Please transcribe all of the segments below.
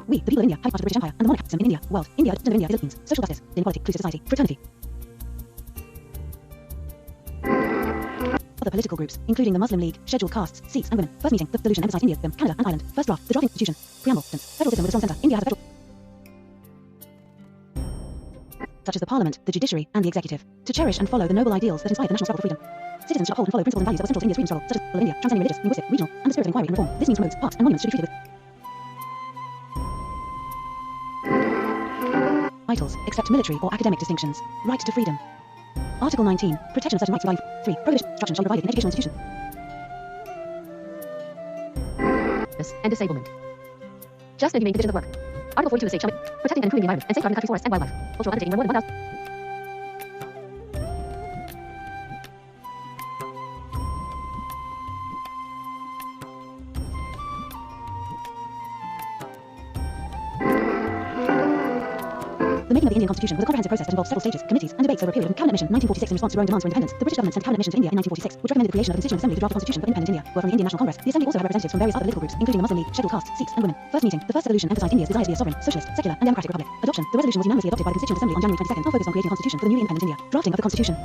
We, the people of India, have part of the British Empire and the monarchism in India, world, India, gender of India, Philippines, social justice, inequality, inclusive society, fraternity. Other political groups, including the Muslim League, scheduled castes, Sikhs and women. First meeting, the resolution emphasized India, them, Canada and Ireland. First draft, the draft institution. Preamble, federal system with a strong center. India has a federal such as the parliament, the judiciary, and the executive, to cherish and follow the noble ideals that inspired the national struggle for freedom. Citizens should uphold and follow principles and values that were central to India's freedom struggle, such as the role of India, transcending religious, linguistic, regional, and the spirit of inquiry and reform. This means roads, parks, and monuments should be treated with titles, except military or academic distinctions. Right to freedom. Article 19. Protection of certain rights. Value 3. Prohibition. Instruction shall be provided in educational institutions. And disablement. Just and humane conditions of work. Article 42 states shall be protecting and improving the environment and safeguarding the country's forests and wildlife. Cultural undertaking no more than 1,000. The making of the Indian Constitution was a comprehensive process that involved several stages, committees, and debates over a period of Cabinet Mission 1946 in response to growing demands for independence. The British government sent Cabinet Mission to India in 1946, which recommended the creation of a constituent assembly to draft a constitution for independent India, were from the Indian National Congress. The assembly also had representatives from various other political groups, including the Muslim League, scheduled castes, Sikhs, and women. First meeting. The first resolution emphasized India's desire to be a sovereign, socialist, secular, and democratic republic. Adoption. The resolution was unanimously adopted by the Constituent Assembly on January 22nd and focused on creating a constitution for the newly independent India. Drafting of the constitution.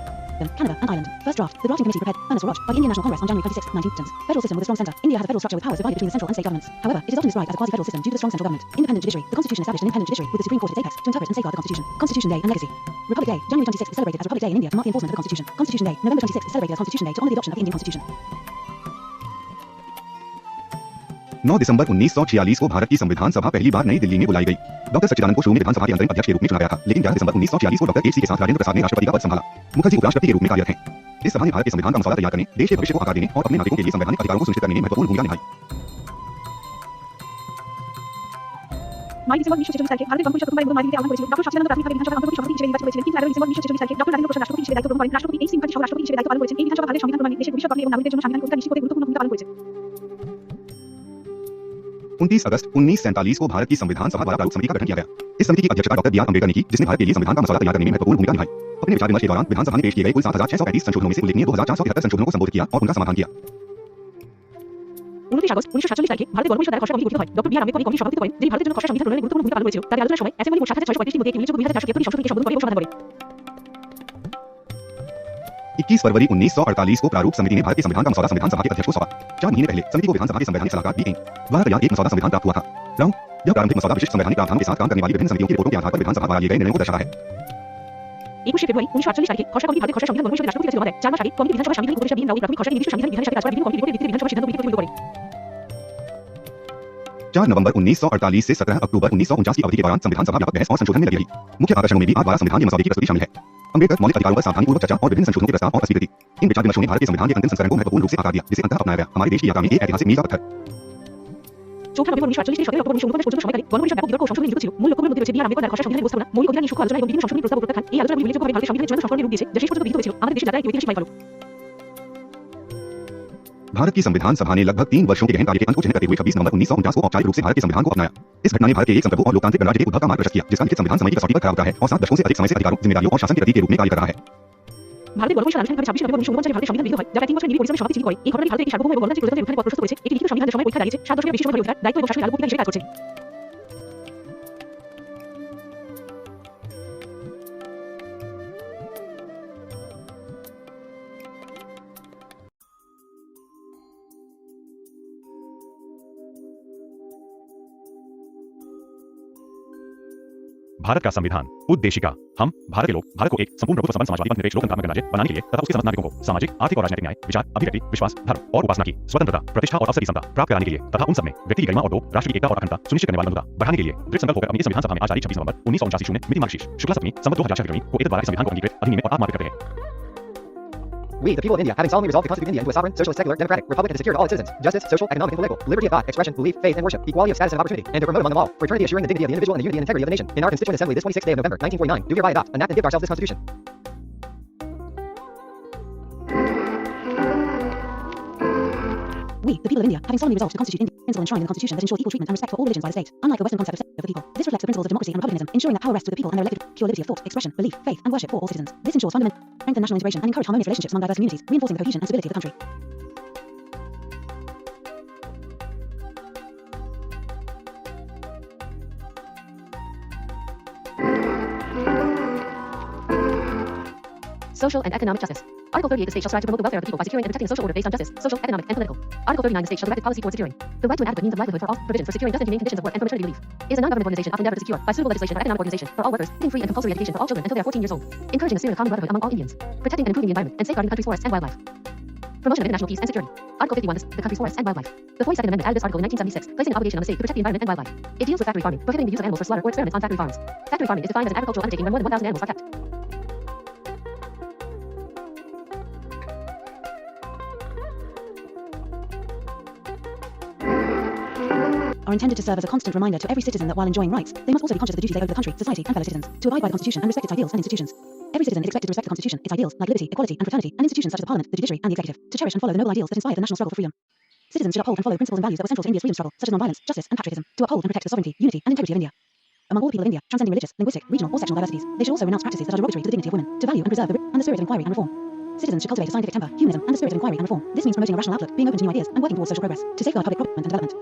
Then, Canada and Ireland. First draft. The drafting committee prepared, Ernest Raj, by the Indian National Congress on January 26, 19 Federal system with a strong centre. India has a federal structure with powers divided between the central and state governments. However, it is often described as a quasi-federal system due to the strong central government. Independent judiciary. The constitution established an independent judiciary with the Supreme Court at its apex to interpret and safeguard the constitution. Constitution Day and legacy. Republic Day. January 26th is celebrated as Republic Day in India to mark the enforcement of the Constitution. Constitution Day. November 26th is celebrated as Constitution Day to honour the adoption of the Indian Constitution. 9 दिसंबर 1946 को भारत की संविधान सभा पहली बार नई दिल्ली में बुलाई गई। Doctor सच्चिदानंद को शुरू में विधानसभा के अंतरिम अध्यक्ष के रूप में चुना गया था, लेकिन 11 दिसंबर 1946 को डॉक्टर एच.सी. के साथ राजेंद्र प्रसाद ने राष्ट्रपति का पद संभाला। मुखर्जी उपराष्ट्रपति के रूप में कार्यरत हैं। इस सभा ने भारत के संविधान का मसौदा तैयार करने, देश के भविष्य को आकार देने और अपने नागरिकों के लिए संवैधानिक अधिकारों को सुनिश्चित करने में महत्वपूर्ण भूमिका निभाई। 9 ডিসেম্বর 1946 তারিখে ভারতের গণপরিষদ প্রথমবার মনোনয়ন দিতে আহ্বান করেছিল। ডক্টর সচ্চিদানন্দ প্রাথমিকভাবে বিধানসভার অন্তর্বর্তী সভাপতি হিসেবে নির্বাচিত হয়েছিলেন। কিন্তু 11 ডিসেম্বর 1946 তারিখে ডক্টর রাজেন্দ্র প্রসাদ রাষ্ট্রপতি হিসেবে দায়িত্ব গ্রহণ করেন। রাষ্ট্রপতি এইচ.সি. মুখার্জি সহ রাষ্ট্রপতি হিসেবে দায়িত্ব পালন করেছেন। এই বিধানসভা ভারতের সংবিধান প্রণয়নে দেশের ভবিষ্যৎ গঠনে এবং নাগরিকদের জন্য স্বাধীন অধিকার নিশ্চিত করতে গুরুত্বপূর্ণ ভূমিকা পালন করেছে। 29 अगस्त 1947 को भारत की संविधान सभा द्वारा प्रारूप समिति का गठन किया गया। इस समिति की अध्यक्षता डॉक्टर बी.आर. अम्बेडकर ने की, जिसने भारत के लिए संविधान का मसौदा तैयार करने में महत्वपूर्ण भूमिका निभाई। अपने विचार विमर्श के दौरान विधानसभा ने पेश किए गए कुल 7,635 संशोधनों में से उल्लेखनीय 2,473 संशोधनों को संबोधित किया और उनका समाधान किया। 29 আগস্ট 1947 তারিখে ভারতের গণপরিষদ দ্বারা খসড়া কমিটি গঠিত হয়। Doctor B.R.. আম্বেদকর এই কমিটির সভাপতিত্ব করেন, যিনি ভারতের জন্য খসড়া সংবিধান প্রণয়নে গুরুত্বপূর্ণ ভূমিকা পালন করেছিল। তাদের আলোচনার সময় অ্যাসেম্বলি মোট 7,635টি মধ্যে একটি উল্লেখযোগ্য বিধানের রাষ্ট্রপতি সংশোধনীকে সংশোধন করে এবং সমাধান করে। 21 फरवरी 1948 को प्रारूप समिति ने भारत के संविधान का मसौदा संविधान सभा के अध्यक्ष को सौंपा। 4 महीने पहले समिति को विधानसभा के संवैधानिक सलाहकार बी.एन. द्वारा तैयार एक मसौदा संविधान प्राप्त हुआ था। यह प्रारंभिक मसौदा विशिष्ट संवैधानिक प्रावधानों के साथ काम करने वाली विभिन्न समितियों की रिपोर्टों के आधार पर विधानसभा द्वारा लिए गए निर्णयों को दर्शाता है। 21 ফেব্রুয়ারি 1948 তারিখে খসড়া কমিটি ভারতের খসড়া সংবিধান গণপরিষদের রাষ্ট্রপতি কাছে জমা দেয়। 4 মাস আগে কমিটি বিধানসভার সাংবিধানিক উপদেষ্টা বি.এন. রাও প্রাথমিক খসড়াকে নির্দিষ্ট সাংবিধানিক বিধানের সাথে কাজ করা বিভিন্ন কমিটির রিপোর্টের ভিত্তিতে বিধানসভার সিদ্ধান্তগুলিকে প্রতিফলিত করে। 4 नवंबर 1948 से 17 अक्टूबर 1949 की अवधि के दौरान संविधान सभा व्यापक बहस और संशोधन में लगी रही। मुख्य आकर्षणों में भी द्वारा संविधान के मसौदे की प्रस्तुति शामिल है। अम्बेडकर मौलिक अधिकारों पर सावधानीपूर्वक चर्चा और विभिन्न संशोधनों के प्रस्ताव और अस्वीकृति। इन विचार विमर्शों ने भारत के संविधान के अंतिम संस्करण को महत्वपूर्ण रूप से आकार दिया, जिसे अंततः अपनाया गया। हमारे देश की यात्रा में एक ऐतिहासिक मील का पत्थर। 4 নভেম্বর 1948 থেকে 17 অক্টোবর 1949 পর্যন্ত সময়কালে গণপরিষদ ব্যাপক বিতর্ক ও সংশোধনী যুক্ত ছিল। মূল লক্ষ্যগুলোর মধ্যে রয়েছে বি.আর. আম্বেদকর দ্বারা খসড়া সংবিধানের উপস্থাপনা, মৌলিক অধিকার নিয়ে সূক্ষ্ম আলোচনা এবং বিভিন্ন সংশোধনী প্রস্তাব ও প্রত্যাখ্যান। এই আলোচনাগুলি উল্লেখযোগ্যভাবে ভারতের সংবিধানের চূড়ান্ত সংস্করণের রূপ দিয়েছে, যা শেষ পর্যন্ত গৃহীত হয়েছিল। আমাদের দেশের যাত্রা এক ঐতিহাসিক মাইলফলক। भारत की संविधान सभा ने लगभग 3 वर्षों के गहन कार्य के अंत को चिह्नित करते हुए 26 नवंबर 1949 को औपचारिक रूप से भारत के संविधान को अपनाया। इस घटना ने भारत के एक संप्रभु और लोकतांत्रिक गणराज्य के उद्भव का मार्ग प्रशस्त किया, जिसका लिखित संविधान समय की कसौटी पर खरा उतरा है और 7 दशकों से अधिक समय से अधिकारों, जिम्मेदारियों और शासन के प्रतीक के रूप में कार्य कर रहा है। ভারতের গণপরিষদ আনুষ্ঠানিকভাবে 26 নভেম্বর 1949 সালে ভারতের সংবিধান গৃহীত হয়, যা প্রায় 3 বছরের নিবিড় পরিশ্রমের সমাপ্তি চিহ্নিত করে। এই ঘটনাটি ভারতের একটি সার্বভৌম এবং গণতান্ত্রিক প্রজাতন্ত্রের উত্থানের পথ প্রশস্ত করেছে। একটি লিখিত সংবিধানের সময় পরীক্ষা দাঁড়িয়েছে। 7 দশকের বেশি সময় ধরে অধিকার, দায়িত্ব এবং শাসনের আলো ভূমিকা হিসেবে কাজ করছে। भारत का संविधान उद्देशिका हम भारत के लोग भारत को एक संपूर्ण प्रभुत्व संपन्न समाजवादी पंथ निरपेक्ष लोकतंत्रात्मक गणराज्य बनाने के लिए तथा उसके समस्त नागरिकों को सामाजिक आर्थिक और राजनीतिक न्याय विचार अभिव्यक्ति विश्वास धर्म और उपासना की स्वतंत्रता प्रतिष्ठा और अवसर की समता प्राप्त कराने के लिए तथा उन सब में व्यक्ति की गरिमा और दो राष्ट्र की एकता और अखंडता सुनिश्चित करने वाली बंधुता बढ़ाने के लिए दृढ़ संकल्प होकर अपनी संविधान सभा में आज तारीख 26 नवंबर 1949 शून्य मिति मार्गशीर्ष शुक्ला सप्तमी संवत 2006 को एक द्वारा इस संविधान को अंगीकृत अधिनियम और आत्मार्पित करते हैं। We, the people of India, having solemnly resolved to constitute India into a sovereign, socialist, secular, democratic republic and to secure to all its citizens justice, social, economic, and political, liberty of thought, expression, belief, faith, and worship, equality of status and opportunity, and to promote among them all fraternity, assuring the dignity of the individual and the unity and integrity of the nation. In our Constituent Assembly this 26th day of November 1949, do hereby adopt, enact, and give to ourselves this Constitution. We, the people of India, having solemnly resolved to constitute India, principle enshrined in the Constitution that ensures equal treatment and respect for all religions by the state, unlike the Western concept of of the people. This reflects the principles of democracy and republicanism, ensuring that power rests with the people and their elected, pure liberty of thought, expression, belief, faith, and worship for all citizens. This ensures fundamental strengthen national integration and encourage harmonious relationships among diverse communities, reinforcing the cohesion and stability of the country. Social and economic justice. Article 38, the state shall strive to promote the welfare of the people by securing and protecting a social order based on justice, social, economic, and political. Article 39, the state shall direct policy towards securing the right to an adequate means of livelihood for all. Provisions for securing just and humane conditions of work and for maternity leave is a non-government organization often endeavored to secure by suitable legislation or economic organization for all workers, giving free and compulsory education for all children until they are 14 years old, encouraging a spirit of common brotherhood among all Indians, protecting and improving the environment, and safeguarding the country's forests and wildlife. Promotion of international peace and security. Article 51, the country's forests and wildlife. The 42nd Amendment added this article in 1976, placing an obligation on the state to protect the environment and wildlife. It deals with factory farming, prohibiting the use of animals for slaughter or experiments on factory farms. Factory farming is defined as an agricultural undertaking where more than 1,000 animals are kept. Are intended to serve as a constant reminder to every citizen that while enjoying rights, they must also be conscious of the duties they owe to the country, society, and fellow citizens, to abide by the Constitution and respect its ideals and institutions. Every citizen is expected to respect the Constitution, its ideals, like liberty, equality, and fraternity, and institutions such as the Parliament, the judiciary, and the executive, to cherish and follow the noble ideals that inspired the national struggle for freedom. Citizens should uphold and follow principles and values that were central to India's freedom struggle, such as non-violence, justice, and patriotism, to uphold and protect the sovereignty, unity, and integrity of India. Among all the people of India, transcending religious, linguistic, regional, or sectional diversities, they should also renounce practices that are derogatory to the dignity of women, to value and preserve the spirit of inquiry and reform. Citizens should cultivate a scientific temper, humanism, and the spirit of inquiry and reform. This means promoting a rational outlook, being open to new ideas, and working towards social progress, to safeguard public property and development.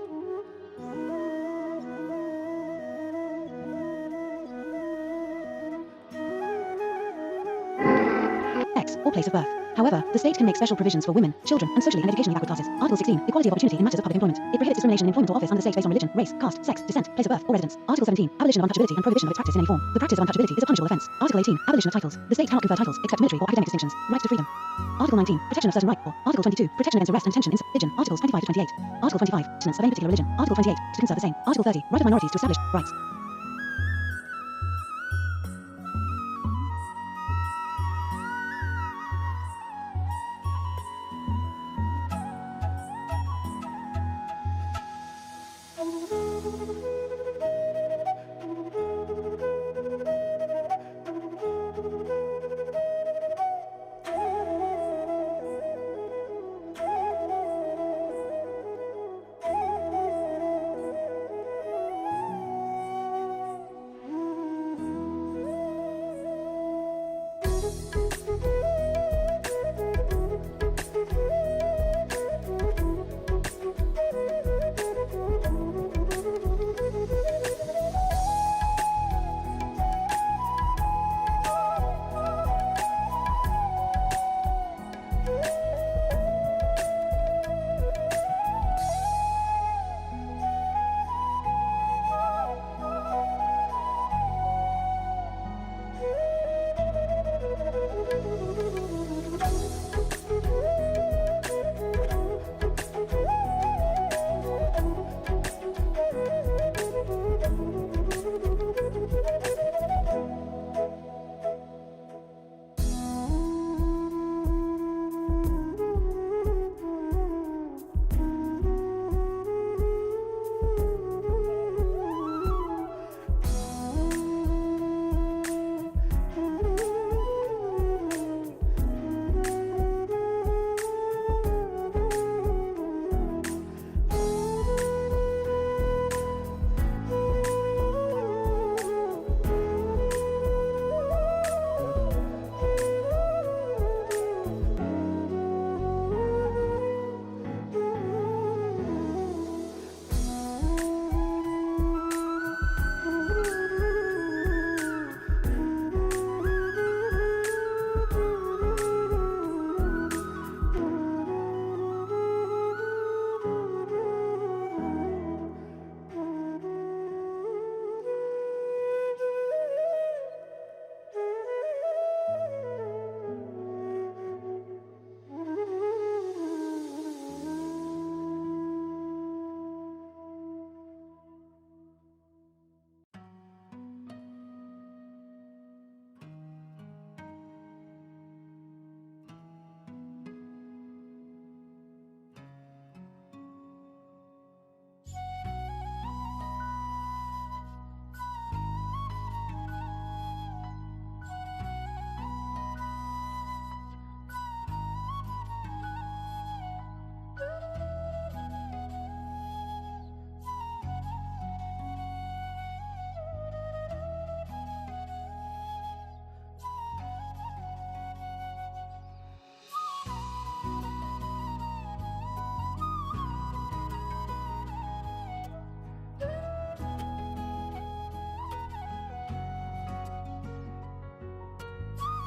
Sex, or place of birth. However, the state can make special provisions for women, children, and socially and educationally backward classes. Article 16, equality of opportunity in matters of public employment. It prohibits discrimination in employment or office under the state based on religion, race, caste, sex, descent, place of birth, or residence. Article 17, abolition of untouchability and prohibition of its practice in any form. The practice of untouchability is a punishable offence. Article 18, abolition of titles. The state cannot confer titles except military or academic distinctions. Right to freedom. Article 19, protection of certain rights. Article 22, protection against arrest and detention in religion. Articles 25 to 28. Article 25, abstinence of any particular religion. Article 28, to conserve the same. Article 30, right of minorities to establish rights.